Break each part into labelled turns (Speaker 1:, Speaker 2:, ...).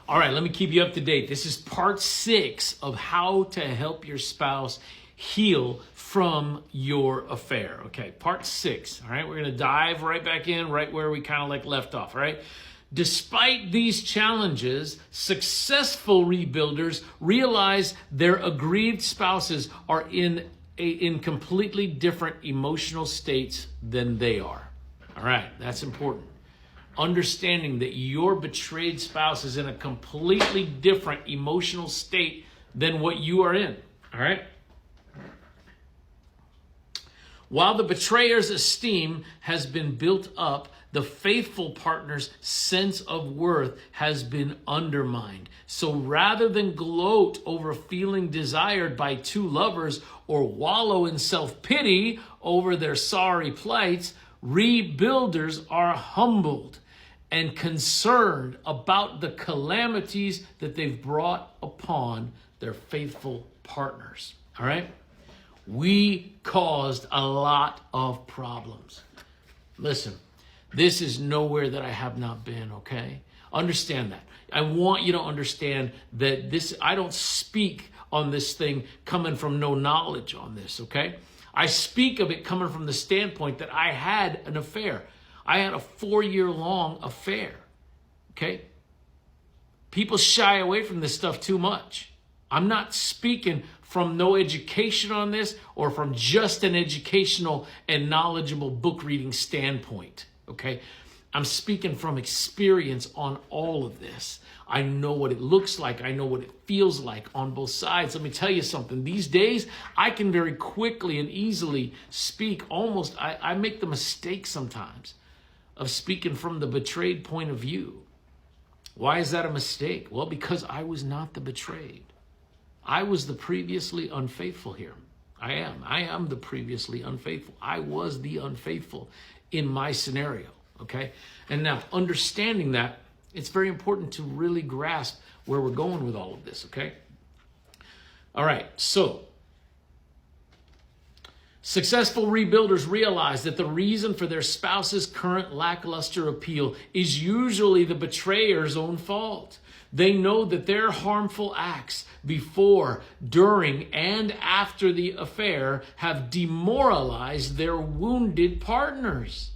Speaker 1: All right, let me keep you up to date. This is part 6 of how to help your spouse heal from your affair. Okay, part 6. All right, we're going to dive right back in, right where we kind of like left off. All right. Despite these challenges, successful rebuilders realize their aggrieved spouses are in completely different emotional states than they are. All right, that's important. Understanding that your betrayed spouse is in a completely different emotional state than what you are in. All right? While the betrayer's esteem has been built up, the faithful partner's sense of worth has been undermined. So rather than gloat over feeling desired by two lovers or wallow in self-pity over their sorry plights, rebuilders are humbled and concerned about the calamities that they've brought upon their faithful partners. All right? We caused a lot of problems. Listen, this is nowhere that I have not been, okay? Understand that. I want you to understand that I don't speak on this thing coming from no knowledge on this, okay? I speak of it coming from the standpoint that I had an affair. I had a 4-year-long affair, okay? People shy away from this stuff too much. I'm not speaking from no education on this or from just an educational and knowledgeable book reading standpoint, okay? I'm speaking from experience on all of this. I know what it looks like. I know what it feels like on both sides. Let me tell you something. These days, I can very quickly and easily speak almost, I make the mistake sometimes of speaking from the betrayed point of view. Why is that a mistake? Well, because I was not the betrayed. I was the previously unfaithful here. I am the previously unfaithful. I was the unfaithful in my scenario, okay? And now, understanding that, it's very important to really grasp where we're going with all of this, okay? All right, so successful rebuilders realize that the reason for their spouse's current lackluster appeal is usually the betrayer's own fault. They know that their harmful acts before, during, and after the affair have demoralized their wounded partners.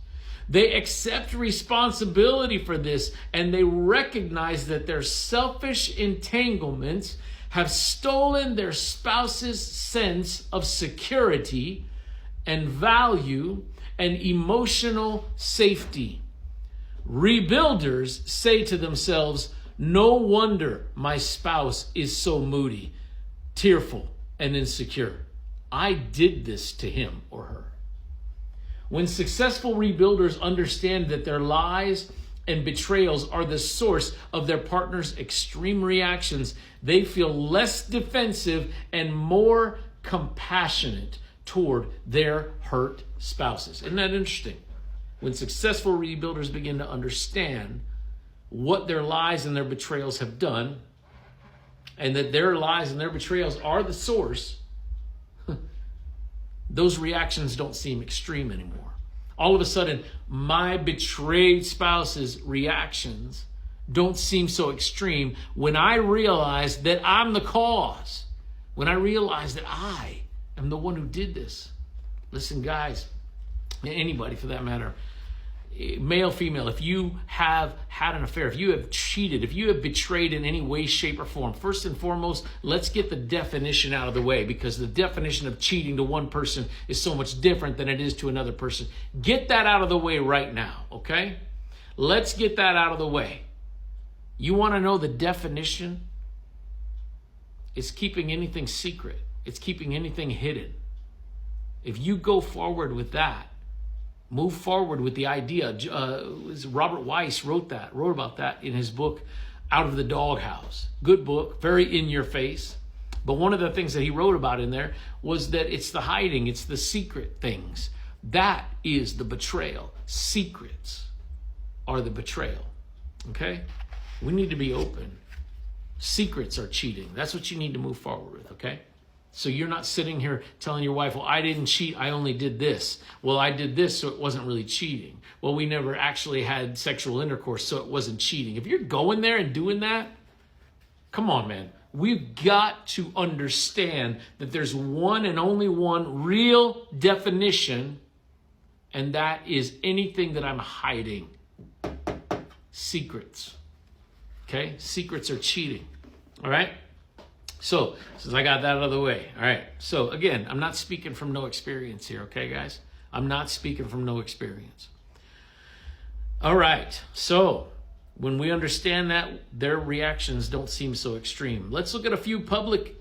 Speaker 1: They accept responsibility for this, and they recognize that their selfish entanglements have stolen their spouse's sense of security and value and emotional safety. Rebuilders say to themselves, "No wonder my spouse is so moody, tearful, and insecure. I did this to him or her." When successful rebuilders understand that their lies and betrayals are the source of their partner's extreme reactions, they feel less defensive and more compassionate toward their hurt spouses. Isn't that interesting? When successful rebuilders begin to understand what their lies and their betrayals have done, and that their lies and their betrayals are the source, those reactions don't seem extreme anymore. All of a sudden, my betrayed spouse's reactions don't seem so extreme when I realize that I'm the cause, when I realize that I am the one who did this. Listen, guys, anybody for that matter, male, female, if you have had an affair, if you have cheated, if you have betrayed in any way, shape, or form, first and foremost, let's get the definition out of the way, because the definition of cheating to one person is so much different than it is to another person. Get that out of the way right now, okay? Let's get that out of the way. You want to know the definition? It's keeping anything secret. It's keeping anything hidden. If you go forward with that, move forward with the idea. Robert Weiss wrote about that in his book, Out of the Doghouse. Good book, very in your face. But one of the things that he wrote about in there was that it's the hiding, it's the secret things. That is the betrayal. Secrets are the betrayal. Okay? We need to be open. Secrets are cheating. That's what you need to move forward with, okay? So you're not sitting here telling your wife, well, I didn't cheat, I only did this. Well, I did this, so it wasn't really cheating. Well, we never actually had sexual intercourse, so it wasn't cheating. If you're going there and doing that, Come on, man. We've got to understand that there's one and only one real definition, and that is anything that I'm hiding. Secrets. Okay? Secrets are cheating. All right? So, since I got that out of the way, all right. So, again, I'm not speaking from no experience here, okay, guys? I'm not speaking from no experience. All right. So, when we understand that, their reactions don't seem so extreme. Let's look at a few public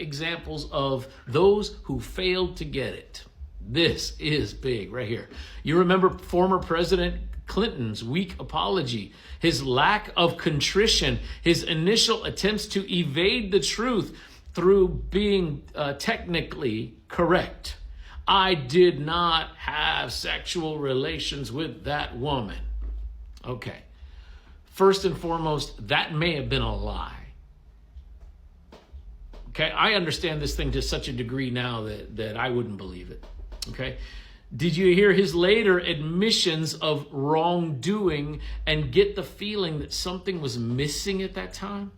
Speaker 1: examples of those who failed to get it. This is big right here. You remember former President Clinton's weak apology, his lack of contrition, his initial attempts to evade the truth through being technically correct. I did not have sexual relations with that woman. Okay. First and foremost, that may have been a lie. Okay, I understand this thing to such a degree now that I wouldn't believe it. Okay. Did you hear his later admissions of wrongdoing and get the feeling that something was missing at that time?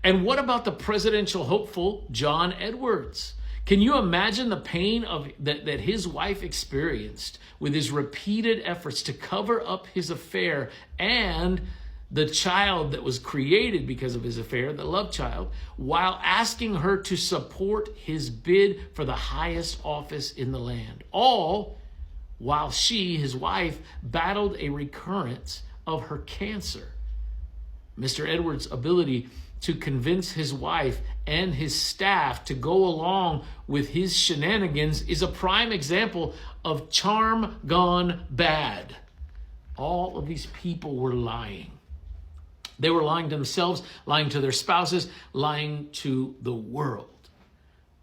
Speaker 1: And what about the presidential hopeful John Edwards? Can you imagine the pain that his wife experienced with his repeated efforts to cover up his affair and the child that was created because of his affair, the love child, while asking her to support his bid for the highest office in the land? All while she, his wife, battled a recurrence of her cancer. Mr. Edwards' ability to convince his wife and his staff to go along with his shenanigans is a prime example of charm gone bad. All of these people were lying. They were lying to themselves, lying to their spouses, lying to the world.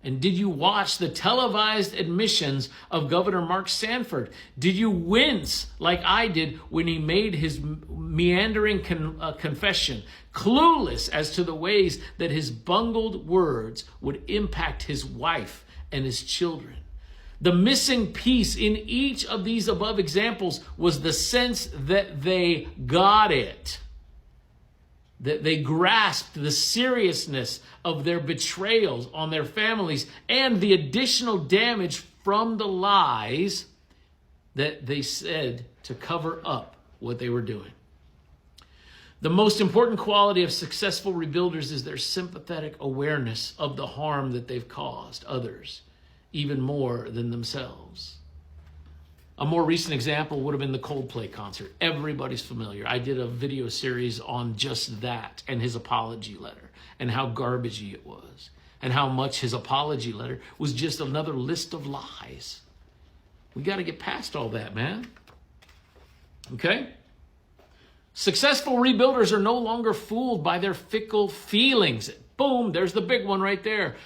Speaker 1: And did you watch the televised admissions of Governor Mark Sanford? Did you wince like I did when he made his meandering confession, clueless as to the ways that his bungled words would impact his wife and his children? The missing piece in each of these above examples was the sense that they got it. That they grasped the seriousness of their betrayals on their families and the additional damage from the lies that they said to cover up what they were doing. The most important quality of successful rebuilders is their sympathetic awareness of the harm that they've caused others, even more than themselves. A more recent example would have been the Coldplay concert. Everybody's familiar. I did a video series on just that and his apology letter and how garbagey it was and how much his apology letter was just another list of lies. We got to get past all that, man. Okay? Successful rebuilders are no longer fooled by their fickle feelings. Boom, there's the big one right there.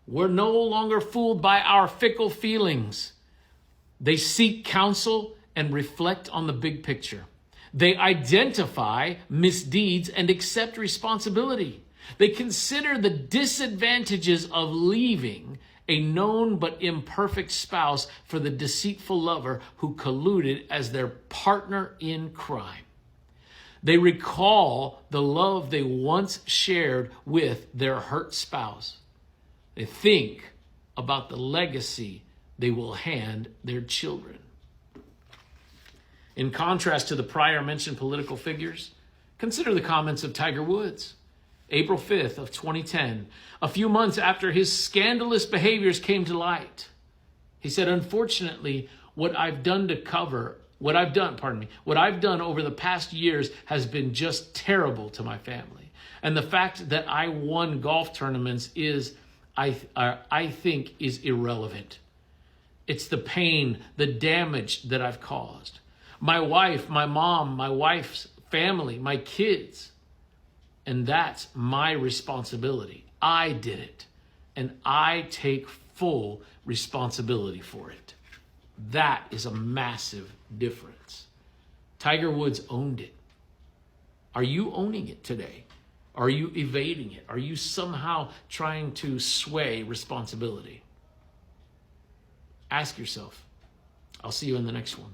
Speaker 1: We're no longer fooled by our fickle feelings. They seek counsel and reflect on the big picture. They identify misdeeds and accept responsibility. They consider the disadvantages of leaving a known but imperfect spouse for the deceitful lover who colluded as their partner in crime. They recall the love they once shared with their hurt spouse. They think about the legacy they will hand their children. In contrast to the prior mentioned political figures, consider the comments of Tiger Woods. April 5th of 2010, a few months after his scandalous behaviors came to light. He said, unfortunately, what I've done over the past years has been just terrible to my family. And the fact that I won golf tournaments I think is irrelevant. It's the pain, the damage that I've caused. My wife, my mom, my wife's family, my kids. And that's my responsibility. I did it. And I take full responsibility for it. That is a massive difference. Tiger Woods owned it. Are you owning it today? Are you evading it? Are you somehow trying to sway responsibility? Ask yourself. I'll see you in the next one.